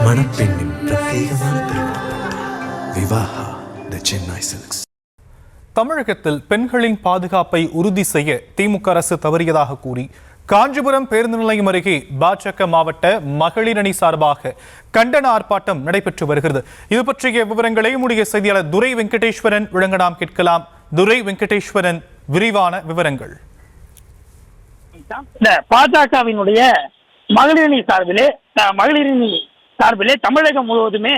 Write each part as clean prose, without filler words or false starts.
மணப்பெண்ணின் பிரத்யேகமான திருமணம் விவாஹா தி சென்னை சில்க்ஸ். தமிழகத்தில் பெண்களின் பாதுகாப்பை உறுதி செய்ய திமுக அரசு தவறியதாக கூறி காஞ்சிபுரம் பேருந்து நிலையம் அருகே பாஜக மாவட்ட மகளிர் அணி சார்பாக கண்டன ஆர்ப்பாட்டம் நடைபெற்று வருகிறது. இது பற்றிய விவரங்களை நம்முடைய செய்தியாளர் துரை வெங்கடேஸ்வரன் வழங்க நாம் கேட்கலாம். துரை வெங்கடேஸ்வரன், விரிவான விவரங்கள். பாஜகவினுடைய மகளிரணி சார்பிலே தமிழகம் முழுவதுமே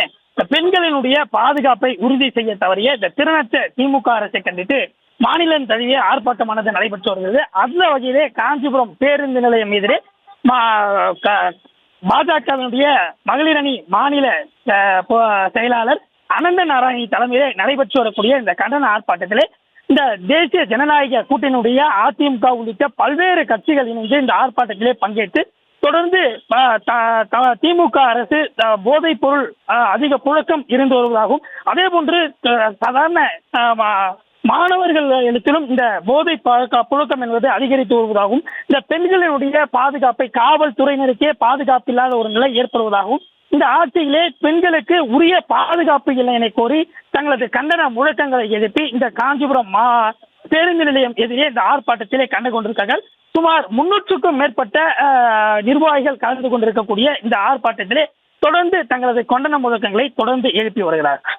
பெண்களினுடைய பாதுகாப்பை உறுதி செய்ய தவறிய இந்த திருநச்ச திமுக அரசை கண்டித்து மாநிலம் தழுவிய ஆர்ப்பாட்டமானது நடைபெற்று வருகிறது. அந்த வகையிலே காஞ்சிபுரம் பேருந்து நிலையம் எதிரே பாஜகவினுடைய மகளிரணி மாநில செயலாளர் அனந்த நாராயணி தலைமையிலே நடைபெற்று வரக்கூடிய இந்த கண்டன ஆர்ப்பாட்டத்திலே இந்த தேசிய ஜனநாயக கூட்டணியுடைய அதிமுக உள்ளிட்ட பல்வேறு கட்சிகள் இணைந்து இந்த ஆர்ப்பாட்டத்திலே பங்கேற்று தொடர்ந்து திமுக அரசு போதைப் பொருள் அதிக புழக்கம் இருந்து வருவதாகவும் அதே போன்று சாதாரண மாணவர்களிடத்திலும் இந்த போதை புழக்கம் என்பது அதிகரித்து வருவதாகவும் இந்த பெண்களினுடைய பாதுகாப்பை காவல்துறையினருக்கே பாதுகாப்பு இல்லாத ஒரு நிலை ஏற்படுவதாகவும் இந்த ஆட்சியிலே பெண்களுக்கு உரிய பாதுகாப்பு இல்லை என கோரி தங்களது கண்டன முழக்கங்களை எழுப்பி இந்த காஞ்சிபுரம் பேருந்து நிலையம் எதிரே இந்த ஆர்ப்பாட்டத்திலே கண்டு கொண்டிருக்கார்கள். சுமார் 300க்கும் மேற்பட்ட நிர்வாகிகள் கலந்து கொண்டிருக்கக்கூடிய இந்த ஆர்ப்பாட்டத்திலே தொடர்ந்து தங்களது கண்டன முழக்கங்களை தொடர்ந்து எழுப்பி வருகிறார்கள்.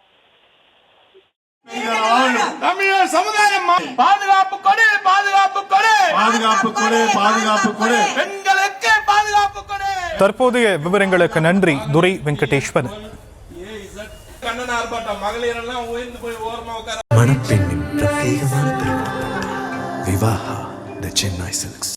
பாதுகாப்பு கொடு, பாதுகாப்பு கொடு, பாதுகாப்பு கொடு, பாதுகாப்பு கொடு, பெண்களுக்கு பாதுகாப்பு கொடு. தற்போதைய விவரங்களுக்கு நன்றி துரை வெங்கடேஸ்வரன். கண்டன ஆர்ப்பாட்டம் மகளிர் எல்லாம் உயர்ந்து போய் ஓரமா உட்கார. மணப்பெண்ணின் பிரத்யேகமான திருமணம் விவாஹா தி சென்னை சில்க்ஸ்.